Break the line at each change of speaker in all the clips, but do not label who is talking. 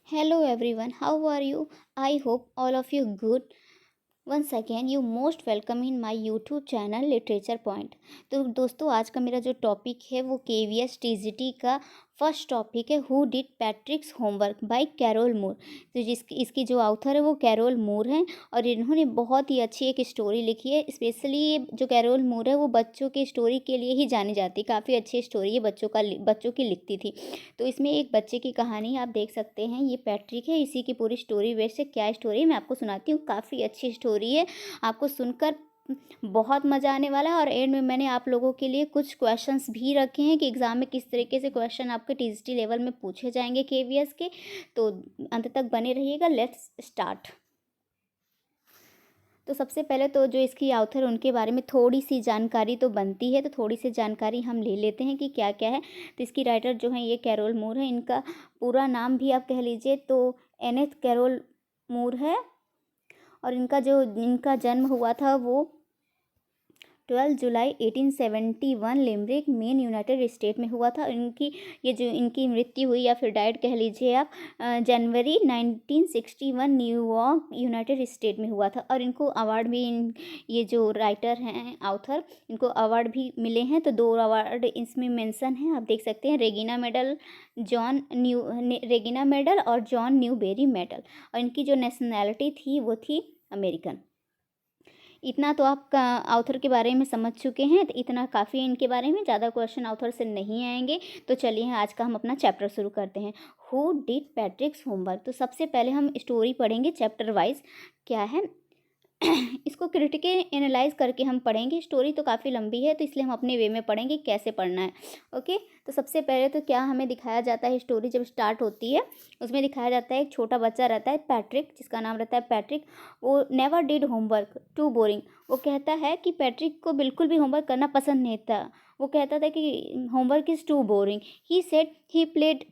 Hello everyone, how are you? I hope all of you good. Once again you most welcome in my YouTube channel literature point. तो दोस्तों आज का मेरा जो topic है वो KVS TGT का फर्स्ट टॉपिक है who did Patrick's homework by Carol Moore. तो इसकी जो ऑथर है वो कैरोल मूर हैं और इन्होंने बहुत ही अच्छी एक स्टोरी लिखी है। स्पेशली ये जो कैरोल मूर है वो बच्चों की स्टोरी के लिए ही जानी जाती है। काफ़ी अच्छी स्टोरी है, बच्चों की लिखती थी। तो इसमें एक बच्चे की कहानी आप देख सकते हैं, ये पैट्रिक है, इसी की पूरी स्टोरी बेस्ड है। क्या स्टोरी है मैं आपको सुनाती हूँ, काफ़ी अच्छी स्टोरी है, आपको सुनकर बहुत मज़ा आने वाला है। और एंड में मैंने आप लोगों के लिए कुछ क्वेश्चंस भी रखे हैं कि एग्ज़ाम में किस तरीके से क्वेश्चन आपके टीजीटी लेवल में पूछे जाएंगे केवीएस के। तो अंत तक बने रहिएगा। Let's start. तो सबसे पहले तो जो इसकी ऑथर उनके बारे में थोड़ी सी जानकारी तो बनती है, तो थोड़ी सी जानकारी हम ले लेते हैं कि क्या क्या है। तो इसकी राइटर जो है ये कैरोल मूर है। इनका पूरा नाम भी आप कह लीजिए तो एनेथ कैरोल मूर है। और इनका जन्म हुआ था वो 12 जुलाई 1871 लिमरिक मेन यूनाइटेड स्टेट में हुआ था। इनकी मृत्यु हुई या फिर डाइड कह लीजिए आप जनवरी 1961 न्यूयॉर्क यूनाइटेड स्टेट में हुआ था। और इनको अवार्ड भी ये जो राइटर हैं ऑथर, इनको अवार्ड भी मिले हैं। तो 2 अवार्ड इसमें मेंशन है, आप देख सकते हैं, रेगिना मेडल और जॉन न्यूबेरी मेडल। और इनकी जो नेशनैलिटी थी वो थी अमेरिकन। इतना तो आप ऑथर के बारे में समझ चुके हैं, तो इतना काफ़ी है इनके बारे में, ज़्यादा क्वेश्चन ऑथर से नहीं आएंगे। तो चलिए आज का हम अपना चैप्टर शुरू करते हैं। Who did Patrick's homework. तो सबसे पहले हम स्टोरी पढ़ेंगे चैप्टर वाइज। क्या है इसको क्रिटिकली एनालाइज करके हम पढ़ेंगे। स्टोरी तो काफ़ी लंबी है तो इसलिए हम अपने वे में पढ़ेंगे कैसे पढ़ना है। ओके, तो सबसे पहले तो क्या हमें दिखाया जाता है, स्टोरी जब स्टार्ट होती है उसमें दिखाया जाता है एक छोटा बच्चा रहता है पैट्रिक, जिसका नाम रहता है पैट्रिक। वो never did homework, too boring. वो कहता है कि पैट्रिक को बिल्कुल भी होमवर्क करना पसंद नहीं था। वो कहता था कि homework is too boring. He said he played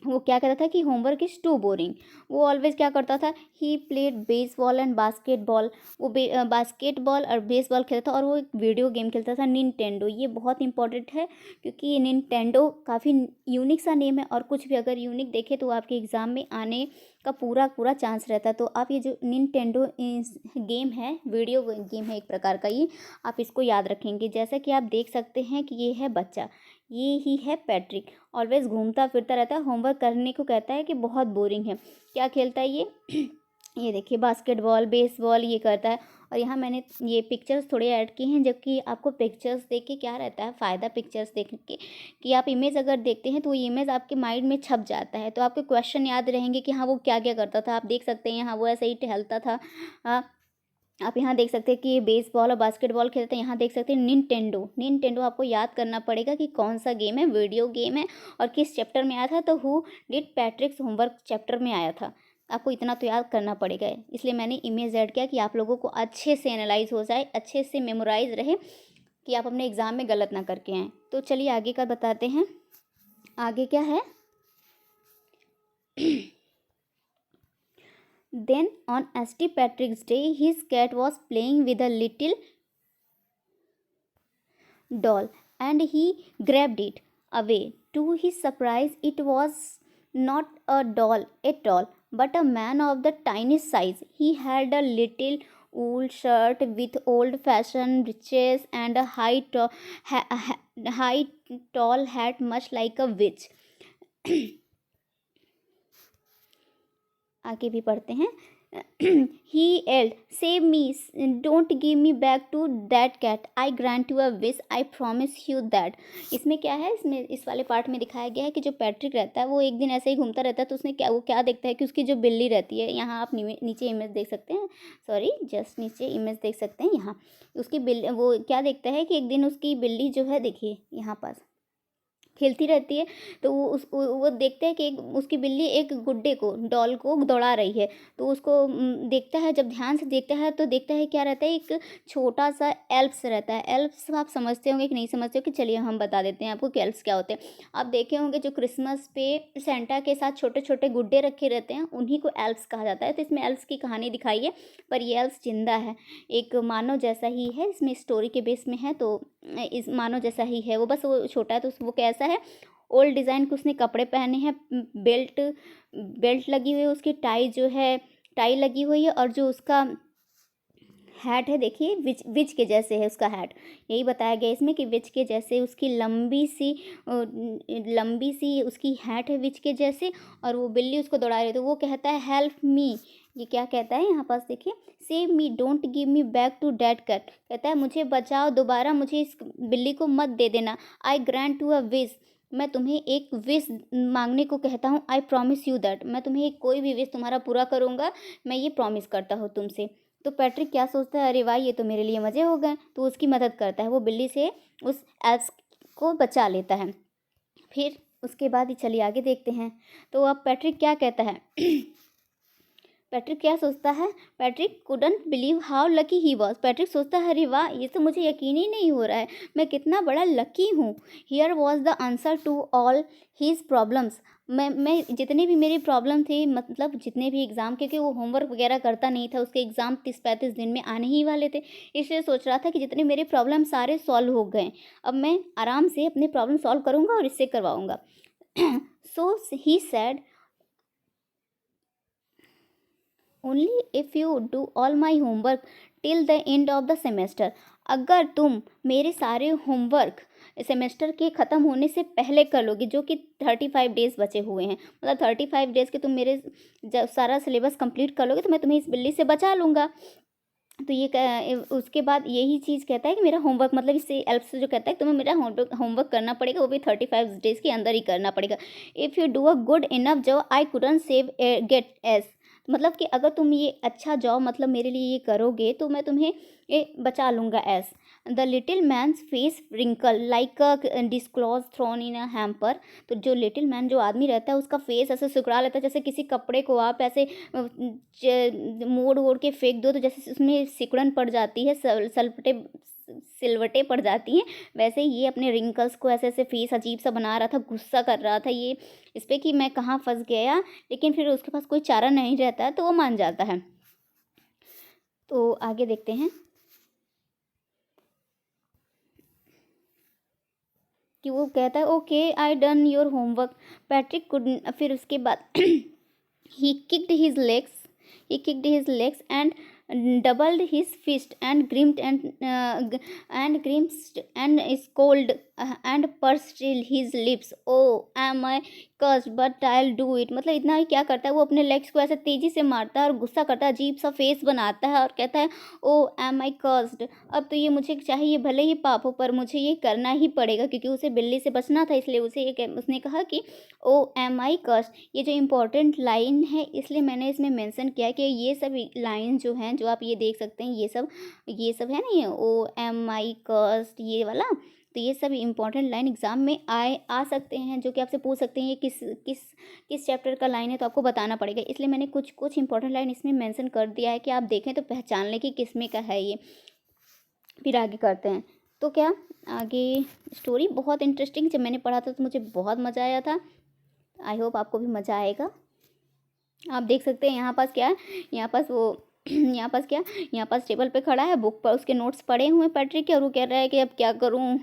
वो क्या कहता था कि होमवर्क इज़ टू बोरिंग। वो ऑलवेज क्या करता था, he played baseball and basketball. वो बास्केटबॉल और बेसबॉल खेलता था। और वो एक वीडियो गेम खेलता था निनटेंडो। ये बहुत इंपॉर्टेंट है क्योंकि ये निनटेंडो काफ़ी यूनिक सा नेम है और कुछ भी अगर यूनिक देखे तो आपके एग्ज़ाम में आने का पूरा चांस रहता है। तो आप ये जो निनटेंडो गेम है, वीडियो गेम है एक प्रकार का, ये आप इसको याद रखेंगे। जैसा कि आप देख सकते हैं कि ये है बच्चा, ये ही है पैट्रिक। ऑलवेज घूमता फिरता रहता है, होमवर्क करने को कहता है कि बहुत बोरिंग है। क्या खेलता है ये ये देखिए बास्केटबॉल बेसबॉल ये करता है। और यहाँ मैंने ये पिक्चर्स थोड़े ऐड की हैं, जबकि आपको पिक्चर्स देख के क्या रहता है फ़ायदा पिक्चर्स देख के, कि आप इमेज अगर देखते हैं तो वो इमेज आपके माइंड में छप जाता है। तो आपके क्वेश्चन याद रहेंगे कि हाँ वो क्या क्या करता था। आप देख सकते हैं यहाँ वो ऐसे ही टहलता था। आप यहाँ देख सकते हैं कि ये बेसबॉल और बास्केटबॉल खेलते हैं। यहाँ देख सकते हैं निनटेंडो आपको याद करना पड़ेगा कि कौन सा गेम है, वीडियो गेम है और किस चैप्टर में आया था। तो who did Patrick's homework chapter में आया था। आपको इतना तो याद करना पड़ेगा, इसलिए मैंने इमेज ऐड किया कि आप लोगों को अच्छे से एनालाइज हो जाए, अच्छे से मेमोराइज रहे, कि आप अपने एग्ज़ाम में गलत ना करके आएँ। तो चलिए आगे का बताते हैं। आगे क्या है Then on St. Patrick's Day, his cat was playing with a little doll and he grabbed it away. To his surprise, it was not a doll at all, but a man of the tiniest size. He had a little wool shirt with old-fashioned breeches and a high, tall hat, much like a witch. आगे भी पढ़ते हैं। He yelled, "Save me! Don't give me back to that cat. I grant you a wish. I promise you that." इसमें क्या है, इसमें इस वाले पार्ट में दिखाया गया है कि जो पैट्रिक रहता है वो एक दिन ऐसे ही घूमता रहता है। तो उसने वो क्या देखता है कि उसकी जो बिल्ली रहती है, यहाँ आप नीचे इमेज देख सकते हैं, सॉरी जस्ट नीचे इमेज देख सकते हैं। यहाँ उसकी बिल्ली, वो क्या देखता है कि एक दिन उसकी बिल्ली जो है, देखिए यहाँ पास खेलती रहती है। तो वो देखते हैं कि उसकी बिल्ली एक गुड्डे को, डॉल को दौड़ा रही है। तो उसको देखता है, जब ध्यान से देखता है तो देखता है क्या रहता है, एक छोटा सा एल्प्स रहता है। एल्प्स आप समझते होंगे कि नहीं समझते हो, कि चलिए हम बता देते हैं आपको कि एल्प्स क्या होते हैं। आप देखे होंगे जो क्रिसमस पे सेंटा के साथ छोटे छोटे गुड्डे रखे रहते हैं, उन्हीं को एल्प्स कहा जाता है। तो इसमें एल्प्स की कहानी दिखाई है, पर ये एल्प्स जिंदा है, एक मानव जैसा ही है। इसमें स्टोरी के बेस में है तो इस मानव जैसा ही है वो, बस वो छोटा है। तो वो कैसा है, ओल्ड डिज़ाइन के उसने कपड़े पहने हैं, बेल्ट बेल्ट लगी हुई है, उसकी टाई जो है टाई लगी हुई है, और जो उसका हैट है देखिए विच के जैसे है उसका हैट। यही बताया गया इसमें कि विच के जैसे उसकी लंबी सी उसकी हैट है विच के जैसे, और वो बिल्ली उसको दौड़ा रही है। तो वो कहता है हेल्प मी, ये क्या कहता है यहाँ पास देखिए, save me don't give me back to dead cat, कहता है मुझे बचाओ, दोबारा मुझे इस बिल्ली को मत दे देना। I grant to a wish, मैं तुम्हें एक विश मांगने को कहता हूँ। आई प्रॉमिस यू दैट, मैं तुम्हें कोई भी विश तुम्हारा पूरा करूँगा, मैं ये प्रॉमिस करता हूँ तुमसे। तो पैट्रिक क्या सोचता है, अरे वाह ये तो मेरे लिए मज़े हो गए, तो उसकी मदद करता है, वो बिल्ली से उस एल्स को बचा लेता है। फिर उसके बाद ही चलिए आगे देखते हैं। तो अब पैट्रिक क्या कहता है पैट्रिक क्या सोचता है, Patrick couldn't believe how lucky he was, Patrick सोचता है अरे वाह ये तो मुझे यकीन ही नहीं हो रहा है, मैं कितना बड़ा लकी हूँ। Here was the answer to all his problems, मैं जितने भी मेरी प्रॉब्लम थे, मतलब जितने भी एग्ज़ाम, क्योंकि वो होमवर्क वगैरह करता नहीं था, उसके एग्ज़ाम 30-35 दिन में आने ही वाले थे, इसलिए सोच रहा था कि जितने मेरे प्रॉब्लम सारे सॉल्व हो गए, अब मैं आराम से अपने प्रॉब्लम सॉल्व करूँगा और इससे करवाऊँगा। So he said only if you do all my homework till the end of the semester, अगर तुम मेरे सारे होमवर्क सेमेस्टर के ख़त्म होने से पहले कर लोगे, जो कि 35 डेज़ बचे हुए हैं, मतलब 35 डेज़ के तुम मेरे जब सारा सिलेबस कंप्लीट कर लोगे तो मैं तुम्हें इस बिल्ली से बचा लूँगा। तो ये उसके बाद यही चीज़ कहता है कि मेरा होमवर्क, मतलब इससे एल्प से जो कहता है तुम्हें मेरा होमवर्क करना पड़ेगा, वो भी 35 डेज़ के अंदर ही करना पड़ेगा। If you do a good enough job I couldn't save get A's, मतलब कि अगर तुम ये अच्छा जॉब मतलब मेरे लिए ये करोगे तो मैं तुम्हें ये बचा लूँगा एस। The little man's face wrinkle like a disclose thrown in a hamper, तो जो लिटिल मैन जो आदमी रहता है उसका फेस ऐसे सिकुड़ा लेता है, जैसे किसी कपड़े को आप ऐसे मोड़ वोड़ के फेंक दो तो जैसे उसमें सिकुड़न पड़ जाती है, सिलवटें पड़ जाती हैं, वैसे ही ये अपने रिंकल्स को ऐसे ऐसे फेस अजीब सा बना रहा था, गुस्सा कर रहा था ये इस पर कि मैं कहाँ फंस गया, लेकिन फिर उसके पास कोई चारा नहीं रहता है तो वो मान जाता है। तो आगे देखते हैं कि वो कहता है okay I done your homework, Patrick could, फिर उसके बाद he kicked his legs and doubled his fist and grimaced and scolded and pursed his lips. Oh am I cursed but I'll do it, मतलब इतना ही क्या करता है वो अपने लेग्स को ऐसे तेजी से मारता है और गुस्सा करता है, अजीब सा फेस बनाता है और कहता है ओ एम आई कर्स्ड, अब तो ये मुझे चाहिए भले ही पाप हो पर मुझे ये करना ही पड़ेगा, क्योंकि उसे बिल्ली से बचना था, इसलिए उसने कहा कि ओ एम आई कर्स्ड। ये जो इम्पोर्टेंट लाइन है इसलिए मैंने इसमें मेंशन किया कि ये सब लाइन जो हैं जो आप ये देख सकते हैं, ये सब है ना, ये ओ एम आई कर्स्ड ये वाला, तो ये सब इम्पॉर्टेंट लाइन एग्जाम में आ सकते हैं, जो कि आपसे पूछ सकते हैं ये किस चैप्टर का लाइन है, तो आपको बताना पड़ेगा, इसलिए मैंने कुछ इंपॉर्टेंट लाइन इसमें मेंशन कर दिया है कि आप देखें तो पहचान लें कि किसमें का है ये। फिर आगे करते हैं तो क्या आगे स्टोरी बहुत इंटरेस्टिंग, जब मैंने पढ़ा था तो मुझे बहुत मज़ा आया था, आई होप आपको भी मज़ा आएगा। आप देख सकते हैं यहाँ पास क्या है, यहाँ पास वो यहाँ पास टेबल पे खड़ा है, बुक पर उसके नोट्स पड़े हुए हैं पैट्रिक के, और वो कह रहा है कि अब क्या करूँ,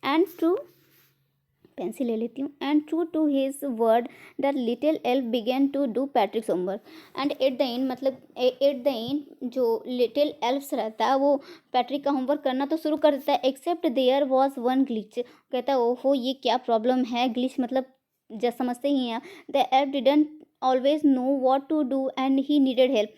एंड ट्रू पेंसिल ले लेती हूँ, and true to his word the little elf began to do Patrick's homework and at the end, मतलब एट द एंड जो लिटिल एल्फ्स रहता है वो पैट्रिक का होमवर्क करना तो शुरू कर देता है, except there was one glitch, कहता है ओहो ये क्या प्रॉब्लम है, ग्लिच मतलब जब समझते ही हैं, the elf didn't always know what to do and he needed help,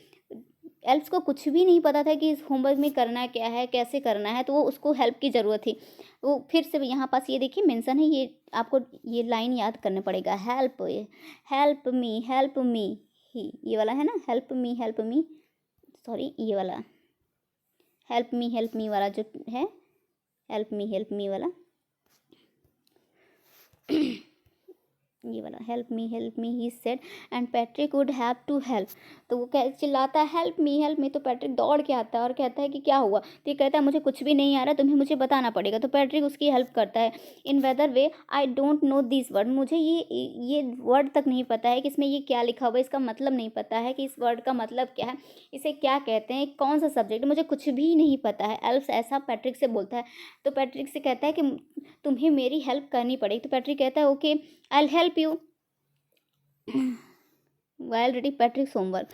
elfs को कुछ भी नहीं पता था कि इस होमवर्क में करना क्या है कैसे करना है, तो वो उसको हेल्प की ज़रूरत थी। वो फिर से यहाँ पास ये देखिए मेंशन है, ये आपको ये लाइन याद करना पड़ेगा, हेल्प मी ही, ये वाला है ना, हेल्प मी सॉरी ये वाला हेल्प मी वाला जो है, हेल्प मी वाला ये वाला help me he said and Patrick would have to help. तो वो कह चिल्लाता है हेल्प मी, तो पैट्रिक दौड़ के आता है और कहता है कि क्या हुआ। तो ये कहता है मुझे कुछ भी नहीं आ रहा, तुम्हें मुझे बताना पड़ेगा। तो पैट्रिक उसकी हेल्प करता है in whether way I don't know this word. मुझे ये वर्ड तक नहीं पता है कि इसमें ये क्या लिखा हुआ है, इसका मतलब नहीं पता है कि इस वर्ड का मतलब क्या है, इसे क्या कहते हैं, कौन सा सब्जेक्ट, मुझे कुछ भी नहीं पता है। एल्फ ऐसा पैट्रिक से बोलता है। तो पैट्रिक से कहता है कि तुम्हें मेरी हेल्प करनी पड़ेगी। तो पैट्रिक कहता है okay I will help you while reading पैट्रिक्स homework.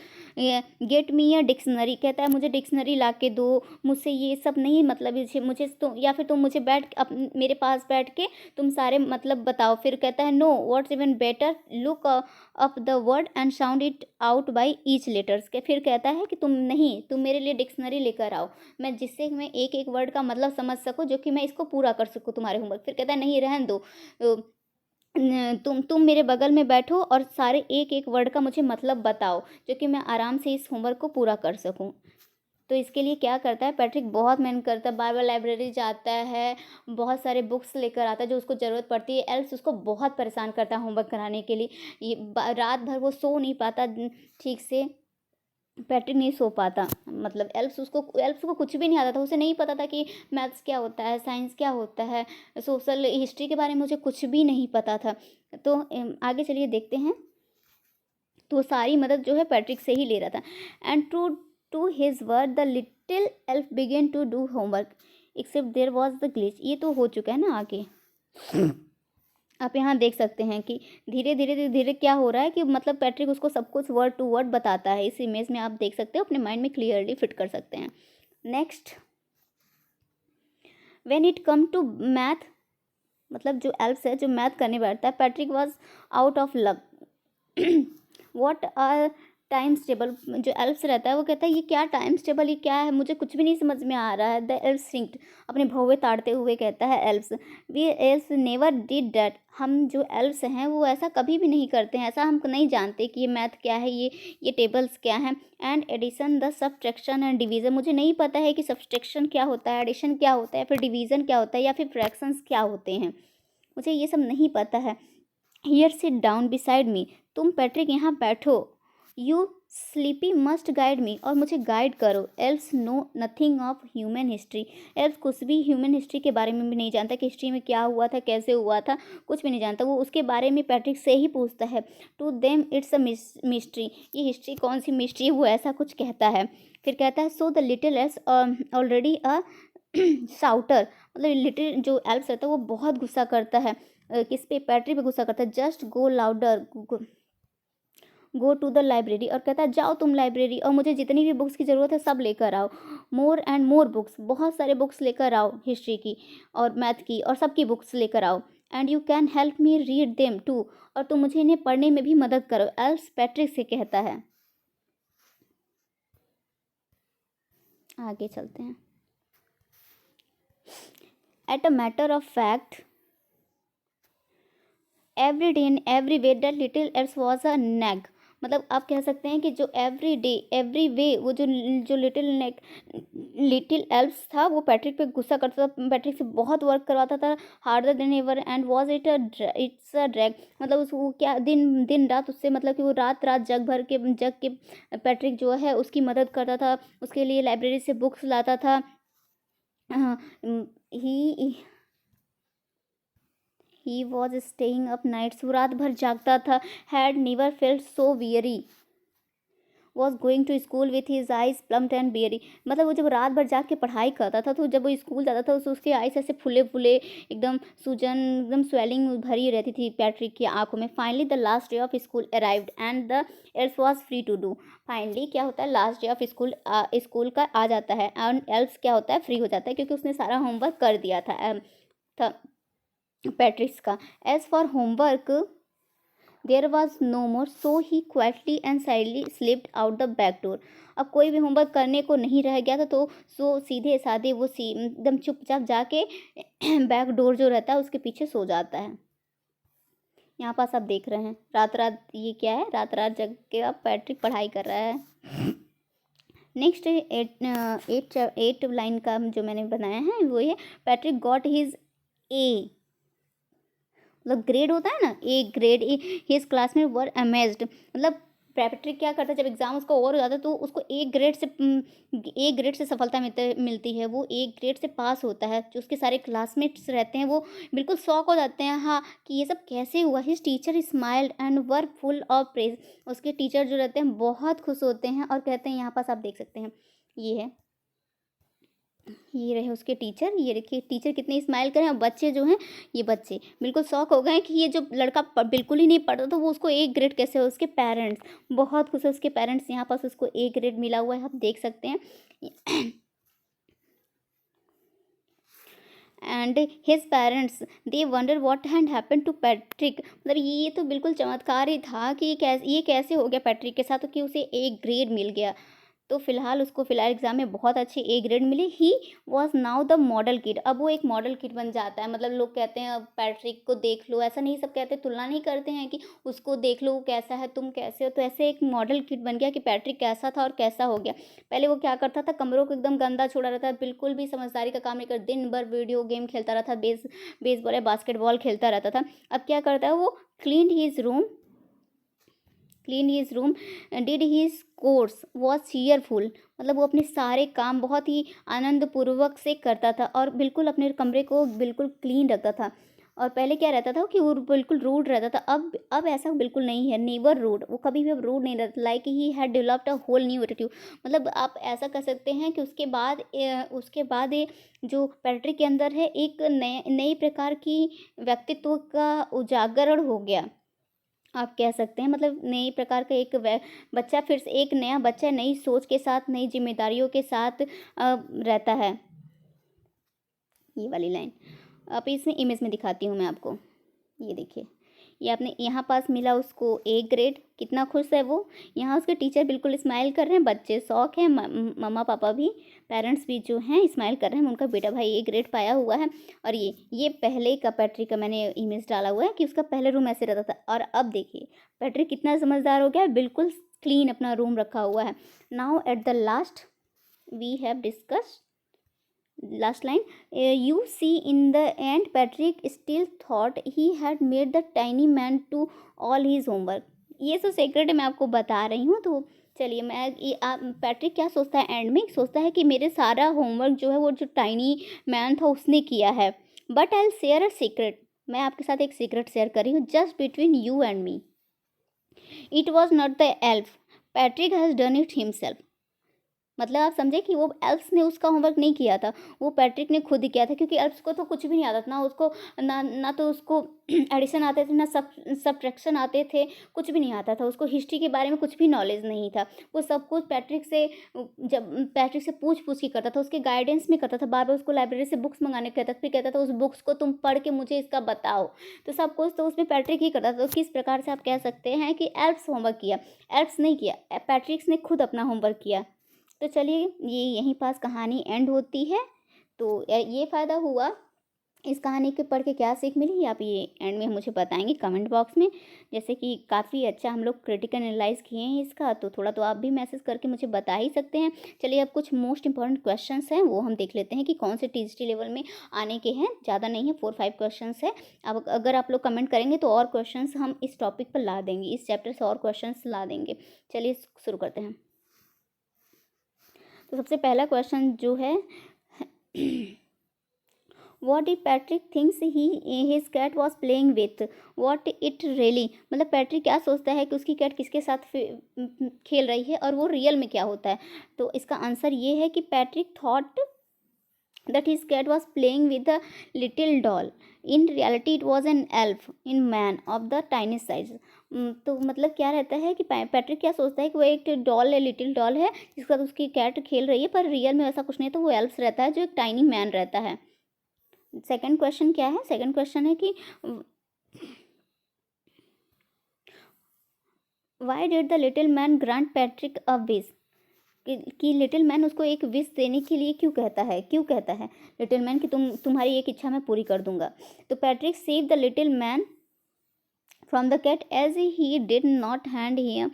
Get me a dictionary, कहता है मुझे डिक्शनरी ला के दो, मुझसे ये सब नहीं मतलब मुझे तो, या फिर तुम मुझे मेरे पास बैठ के तुम सारे मतलब बताओ। फिर कहता है know what's even better look up the word and sound it out by each letters के। फिर कहता है कि तुम मेरे लिए डिक्शनरी लेकर आओ, जिससे मैं एक एक वर्ड का मतलब समझ सकूँ, जो कि मैं इसको पूरा कर सकूँ तुम्हारे होमवर्क। फिर कहता है नहीं रहने दो, तुम मेरे बगल में बैठो और सारे एक एक वर्ड का मुझे मतलब बताओ, जो कि मैं आराम से इस होमवर्क को पूरा कर सकूं। तो इसके लिए क्या करता है पैट्रिक, बहुत मेहनत करता है, बार बार लाइब्रेरी जाता है, बहुत सारे बुक्स लेकर आता है जो उसको ज़रूरत पड़ती है। एल्स उसको बहुत परेशान करता है होमवर्क कराने के लिए। रात भर वो सो नहीं पाता ठीक से, पैट्रिक नहीं सो पाता। मतलब एल्फ्स को कुछ भी नहीं आता था, उसे नहीं पता था कि मैथ्स क्या होता है, साइंस क्या होता है, सोशल हिस्ट्री के बारे में मुझे कुछ भी नहीं पता था। तो आगे चलिए देखते हैं। तो वो सारी मदद जो है पैट्रिक से ही ले रहा था। And to his word the little elf began to do homework except there was the glitch. ये तो हो चुका है ना आगे। आप यहाँ देख सकते हैं कि धीरे धीरे धीरे क्या हो रहा है कि मतलब पैट्रिक उसको सब कुछ वर्ड टू वर्ड बताता है। इस इमेज में आप देख सकते हो, अपने माइंड में क्लियरली फिट कर सकते हैं। Next, when it come to math, मतलब जो एल्फ्स है जो मैथ करने बैठता है, Patrick was out of luck. What are times table, जो एल्फ्स रहता है वो कहता है ये क्या टाइम्स टेबल, ये क्या है, मुझे कुछ भी नहीं समझ में आ रहा है। द एल्फ सिंक्ड, अपने भौवे ताड़ते हुए कहता है elfs, we elfs never did that, हम जो एल्फ्स हैं वो ऐसा कभी भी नहीं करते हैं, ऐसा हम नहीं जानते कि ये मैथ क्या है, ये टेबल्स क्या हैं। And addition the subtraction and division, मुझे नहीं पता है कि सब्ट्रैक्शन क्या होता है, एडिशन क्या होता है, फिर डिवीज़न क्या होता है, या फिर फ्रैक्शंस क्या होते हैं, मुझे ये सब नहीं पता है। Here sit down beside me, तुम पैट्रिक यहाँ बैठो। You sleepy must guide me, और मुझे गाइड करो। Elfs know nothing of human history, elf कुछ भी ह्यूमन हिस्ट्री के बारे में भी नहीं जानता कि हिस्ट्री में क्या हुआ था, कैसे हुआ था, कुछ भी नहीं जानता। वो उसके बारे में पैट्रिक से ही पूछता है। To them it's a mystery, ये हिस्ट्री कौन सी मिस्ट्री है, वो ऐसा कुछ कहता है। फिर कहता है so the little elves already अ शाउटर, मतलब लिटिल जो एल्फ्स रहता है वो बहुत गुस्सा करता है। किस पे, पैट्रिक पे गुस्सा करता है। Just go louder, go to the library, और कहता है जाओ तुम लाइब्रेरी और मुझे जितनी भी बुक्स की ज़रूरत है सब लेकर आओ। मोर एंड मोर बुक्स, बहुत सारे बुक्स लेकर आओ, हिस्ट्री की और मैथ की और सबकी बुक्स लेकर आओ। And you can help me read them too, और तुम मुझे इन्हें पढ़ने में भी मदद करो, एल्स पैट्रिक से कहता है। आगे चलते हैं। At a matter of fact every day in every way that little else was a nag, मतलब आप कह सकते हैं कि जो एवरी डे एवरी वे, वो जो लिटिल एल्फ्स था वो पैट्रिक पे गुस्सा करता था, पैट्रिक से बहुत वर्क करवाता था, harder than ever, and was it's a drag, मतलब उसको क्या दिन दिन रात उससे, मतलब कि वो रात रात जग के पैट्रिक जो है उसकी मदद करता था, उसके लिए लाइब्रेरी से बुक्स लाता था। He was staying up nights, वो रात भर जागता था। Had never felt so weary, was going to school with his eyes plumbed and bleary, मतलब वो जब रात भर जाग के पढ़ाई करता था तो जब वो स्कूल जाता था तो उसके आइस ऐसे फुले फुले, एकदम सूजन, एकदम स्वेलिंग भरी रहती थी पैट्रिक की आंखों में। Finally the last day of school arrived and the elf was free to do, finally क्या होता है, लास्ट डे ऑफ स्कूल का आ जाता है एंड एल्फ क्या होता है, फ्री हो जाता है, क्योंकि उसने सारा होमवर्क कर दिया था पैट्रिक्स का। As for homework there was no more, so he quietly and sidely slipped out the back door, अब कोई भी होमवर्क करने को नहीं रह गया था, तो सो सीधे साधे वो एकदम चुपचाप जाके बैक डोर जो रहता है उसके पीछे सो जाता है। यहाँ पास आप देख रहे हैं रात रात, ये क्या है, रात रात जग के अब पैट्रिक पढ़ाई कर रहा है। नेक्स्ट एट लाइन का जो मैंने बनाया है वो ये, पैट्रिक गॉट हिज ए, मतलब ग्रेड होता है ना, A grade, his classmate were amazed, मतलब पैट्रिक क्या करता है जब एग्ज़ाम उसका ओवर हो जाता है तो उसको ए ग्रेड से सफलता मिलती है, वो ए ग्रेड से पास होता है। जो उसके सारे क्लासमेट्स रहते हैं वो बिल्कुल शॉक हो जाते हैं, हाँ, कि ये सब कैसे हुआ। His teacher smiled and were full of praise, उसके टीचर जो रहते हैं बहुत खुश होते हैं और कहते हैं, यहाँ पास आप देख सकते हैं, ये है, ये रहे उसके टीचर, ये देखिए टीचर कितने स्माइल कर रहे हैं। और बच्चे जो हैं, ये बच्चे बिल्कुल शॉक हो गए हैं कि ये जो लड़का बिल्कुल ही नहीं पढ़ता तो वो उसको ए ग्रेड कैसे हो। उसके पेरेंट्स बहुत खुश है, उसके पेरेंट्स यहाँ पास उसको ए ग्रेड मिला हुआ है, आप देख सकते हैं। And his parents they wonder what had happen to Patrick, मतलब ये तो बिल्कुल चमत्कार ही था कि ये कैसे हो गया पैट्रिक के साथ, कि उसे ए ग्रेड मिल गया। तो फिलहाल उसको फिलहाल एग्ज़ाम में बहुत अच्छी ए ग्रेड मिली। He was now the model kid, अब वो एक मॉडल किड बन जाता है। मतलब लोग कहते हैं अब पैट्रिक को देख लो, ऐसा नहीं, सब कहते तुलना नहीं करते हैं कि उसको देख लो वो कैसा है तुम कैसे हो, तो ऐसे एक मॉडल किड बन गया कि पैट्रिक कैसा था और कैसा हो गया। पहले वो क्या करता था, कमरों को एकदम गंदा छोड़ा रहता था, बिल्कुल भी समझदारी का काम नहीं कर, दिन भर वीडियो गेम खेलता रहता, बेसबॉल या बास्केटबॉल खेलता रहता था। अब क्या करता है वो, clean his room, did his chores, was cheerful, मतलब वो अपने सारे काम बहुत ही आनंदपूर्वक से करता था और बिल्कुल अपने कमरे को बिल्कुल क्लीन रखता था। और पहले क्या रहता था कि वो बिल्कुल रूड रहता था, अब ऐसा बिल्कुल नहीं है, नेवर रूड, वो कभी भी अब रूड नहीं रहता। Like he had developed a whole new attitude, मतलब आप ऐसा कह सकते हैं कि उसके बाद ये जो पैट्रिक के अंदर है एक नई प्रकार की व्यक्तित्व का उजागरण हो गया, आप कह सकते हैं। मतलब नई प्रकार का बच्चा, फिर से एक नया बच्चा नई सोच के साथ, नई जिम्मेदारियों के साथ रहता है। ये वाली लाइन अब इसमें इमेज में दिखाती हूँ मैं आपको, ये देखिए, ये आपने यहाँ पास मिला उसको ए ग्रेड, कितना खुश है वो। यहाँ उसके टीचर बिल्कुल स्माइल कर रहे हैं, बच्चे शौक है, मम्मा पापा भी, पेरेंट्स भी जो हैं स्माइल कर रहे हैं, उनका बेटा भाई ए ग्रेड पाया हुआ है। और ये पहले का पैट्रिक का मैंने इमेज डाला हुआ है कि उसका पहले रूम ऐसे रहता था। और अब देखिए पैट्रिक कितना समझदार हो गया है, बिल्कुल क्लीन अपना रूम रखा हुआ है। Now at the last we have discussed, last line, you see in the end Patrick still thought he had made the tiny man to all his homework, ये तो सेक्रेट मैं आपको बता रही हूँ। तो चलिए पैट्रिक क्या सोचता है एंड में, सोचता है कि मेरे सारा होमवर्क जो है वो जो टाइनी मैन था उसने किया है। But I will share a secret, मैं आपके साथ एक सीक्रेट शेयर कर रही हूँ, just between you and me, it was not the elf, Patrick has done it himself. मतलब आप समझे कि वो एल्फ्स ने उसका होमवर्क नहीं किया था, वो पैट्रिक ने खुद ही किया था, क्योंकि एल्फ्स को तो कुछ भी नहीं आता था, ना उसको ना तो उसको एडिशन आते थे, ना सब्ट्रैक्शन आते थे, कुछ भी नहीं आता था उसको, हिस्ट्री के बारे में कुछ भी नॉलेज नहीं था। वो सब कुछ पैट्रिक से पूछ के करता था, उसके गाइडेंस में करता था, बार बार उसको लाइब्रेरी से बुक्स मंगाने कहता था, फिर कहता था उस बुक्स को तुम पढ़ के मुझे इसका बताओ, तो सब कुछ तो उसमें पैट्रिक ही करता था। तो किस प्रकार से आप कह सकते हैं कि एल्फ्स होमवर्क किया, एल्फ्स नहीं किया, पैट्रिक्स ने खुद अपना होमवर्क किया। तो चलिए ये यहीं पास कहानी एंड होती है। तो ये फ़ायदा हुआ इस कहानी के पढ़ के, क्या सीख मिली आप ये एंड में मुझे बताएंगे कमेंट बॉक्स में। जैसे कि काफ़ी अच्छा हम लोग क्रिटिकल एनालाइज किए हैं इसका, तो थोड़ा तो आप भी मैसेज करके मुझे बता ही सकते हैं। चलिए अब कुछ मोस्ट इंपॉर्टेंट क्वेश्चंस हैं वो हम देख लेते हैं कि कौन से टीजीटी लेवल में आने के हैं, ज़्यादा नहीं है, 4-5 क्वेश्चंस है। अब अगर आप लोग कमेंट करेंगे तो और क्वेश्चंस हम इस टॉपिक पर ला देंगे, इस चैप्टर से और क्वेश्चंस ला देंगे। चलिए शुरू करते हैं। तो सबसे पहला क्वेश्चन जो है, what did Patrick thinks his cat was playing with, what it really, मतलब पैट्रिक क्या सोचता है कि उसकी कैट किसके साथ खेल रही है और वो रियल में क्या होता है। तो इसका आंसर ये है कि Patrick thought that his cat was playing with a little doll. In reality it was an elf in man of the tiny size. तो मतलब क्या रहता है कि पैट्रिक क्या सोचता है कि वो एक डॉल है, लिटिल डॉल है जिसके साथ उसकी कैट खेल रही है, पर रियल में ऐसा कुछ नहीं, तो वो एल्फ रहता है जो एक टाइनी मैन रहता है। सेकंड क्वेश्चन क्या है, सेकंड क्वेश्चन है कि why did the little man grant Patrick a wish, कि लिटिल मैन उसको एक विश देने के लिए क्यों कहता है लिटिल मैन कि तुम्हारी एक इच्छा मैं पूरी कर दूंगा। तो Patrick save the little man from the cat as he did not hand him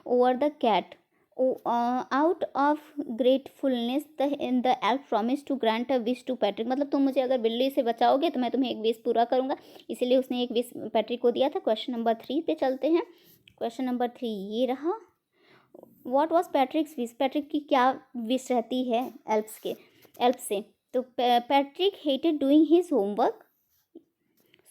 over the cat, out of gratefulness the elf promise to grant a wish to Patrick, मतलब तुम मुझे अगर बिल्ली से बचाओगे तो मैं तुम्हें एक विश पूरा करूंगा, इसीलिए उसने एक विश पैट्रिक को दिया था। क्वेश्चन नंबर 3 पे चलते हैं। क्वेश्चन नंबर 3 ये रहा। व्हाट वाज पैट्रिक्स विश, पैट्रिक की क्या विश रहती है एल्फ से। तो Patrick hated doing his homework,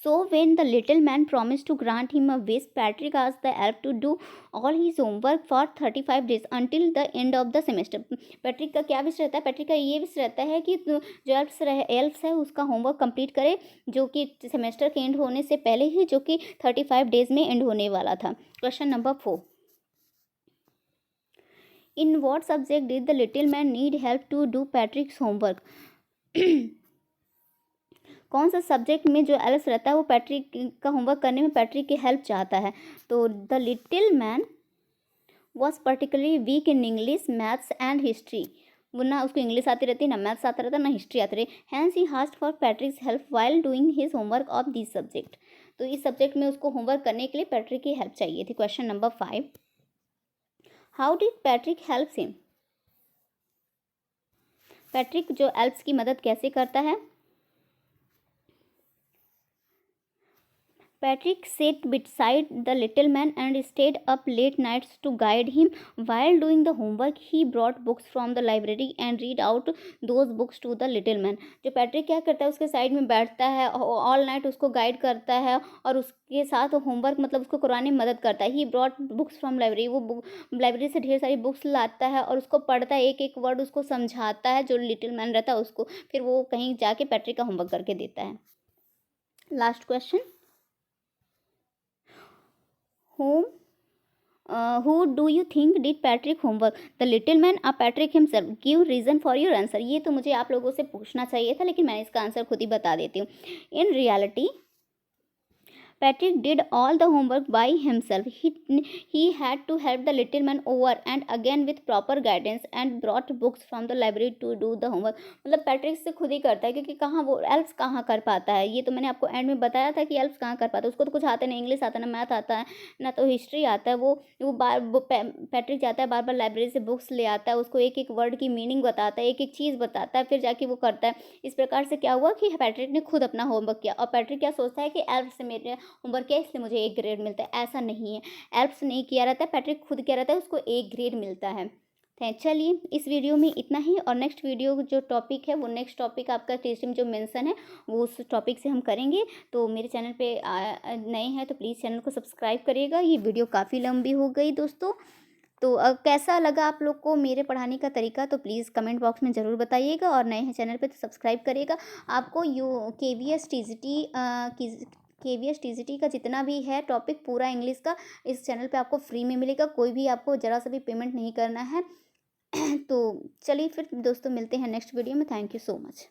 so when the little man promised to grant him a wish, Patrick asked the elf to do all his homework for 35 days until the end of the semester. Patrick का क्या wish रहता है, Patrick का ये wish रहता है कि जो एल्फ्स है उसका होमवर्क कंप्लीट करे, जो कि सेमेस्टर के एंड होने से पहले ही, जो कि 35 डेज में एंड होने वाला था। Question number 4, in what subject did the little man need help to do Patrick's homework. कौन सा सब्जेक्ट में जो एल्फ रहता है वो पैट्रिक का होमवर्क करने में पैट्रिक की हेल्प चाहता है। तो the little man was particularly weak in English, maths and history, वो ना उसको इंग्लिश आती रहती, ना मैथ्स आता रहता, ना हिस्ट्री आती रही। Hence he asked for Patrick's help while doing his homework of this subject, तो इस सब्जेक्ट में उसको होमवर्क करने के लिए पैट्रिक की हेल्प चाहिए थी। Question number 5, how did Patrick help him, Patrick जो एल्फ्स की मदद कैसे करता है। Patrick sat beside the little man and stayed up late nights to guide him. While doing the homework, he brought books from the library and read out those books to the little man. जो Patrick क्या करता है, उसके side में बैठता है, all night उसको guide करता है और उसके साथ होमवर्क मतलब उसको करवाने में मदद करता है। He brought books from library, वो लाइब्रेरी से ढेर सारी बुक्स लाता है और उसको पढ़ता है, एक एक वर्ड उसको समझाता है, जो लिटिल मैन रहता है उसको, फिर वो कहीं जाके पैट्रिक का होमवर्क करके देता है। Last question, who do you think did Patrick homework, the little man or Patrick himself? Give reason for your answer। ये तो मुझे आप लोगों से पूछना चाहिए था, लेकिन मैं इसका आंसर खुद ही बता देती हूँ। In reality Patrick did all the homework by himself. He had to help the little man over and again with proper guidance and brought books from the library to do the homework। मतलब Patrick से खुद ही करता है, क्योंकि कहाँ वो elves कहाँ कर पाता है, ये तो मैंने आपको एंड में बताया था कि एल्फ्स कहाँ कर पाता है, उसको तो कुछ आता नहीं, इंग्लिश आता ना मैथ आता है ना तो हिस्ट्री आता है। पैट्रिक जाता है बार बार लाइब्रेरी से बुक्स ले आता है, उसको एक एक वर्ड की मीनिंग बताता है, एक एक चीज़ बताता है, फिर जाके वो करता है। इस प्रकार से क्या हुआ कि पैट्रिक ने खुद अपना होमवर्क किया, और पैट्रिक क्या सोचता है कि एल्फ से मेरे होमवर्क किया इसलिए मुझे एक ग्रेड मिलता है, ऐसा नहीं है। एल्फ्स नहीं किया रहता है, पैट्रिक खुद किया रहता है, उसको एक ग्रेड मिलता है। चलिए इस वीडियो में इतना ही, और नेक्स्ट वीडियो जो टॉपिक है वो नेक्स्ट टॉपिक आपका टेस्ट में जो मेंशन है वो उस टॉपिक से हम करेंगे। तो मेरे चैनल पे नए हैं तो प्लीज़ चैनल को सब्सक्राइब करिएगा। ये वीडियो काफ़ी लंबी हो गई दोस्तों, तो कैसा लगा आप लोग को मेरे पढ़ाने का तरीका, तो प्लीज़ कमेंट बॉक्स में ज़रूर बताइएगा, और नए हैं चैनल पे तो सब्सक्राइब करिएगा। आपको KVS TGT का जितना भी है टॉपिक पूरा इंग्लिश का इस चैनल पे आपको फ्री में मिलेगा, कोई भी आपको ज़रा सा भी पेमेंट नहीं करना है। तो चलिए फिर दोस्तों मिलते हैं नेक्स्ट वीडियो में। Thank you so much.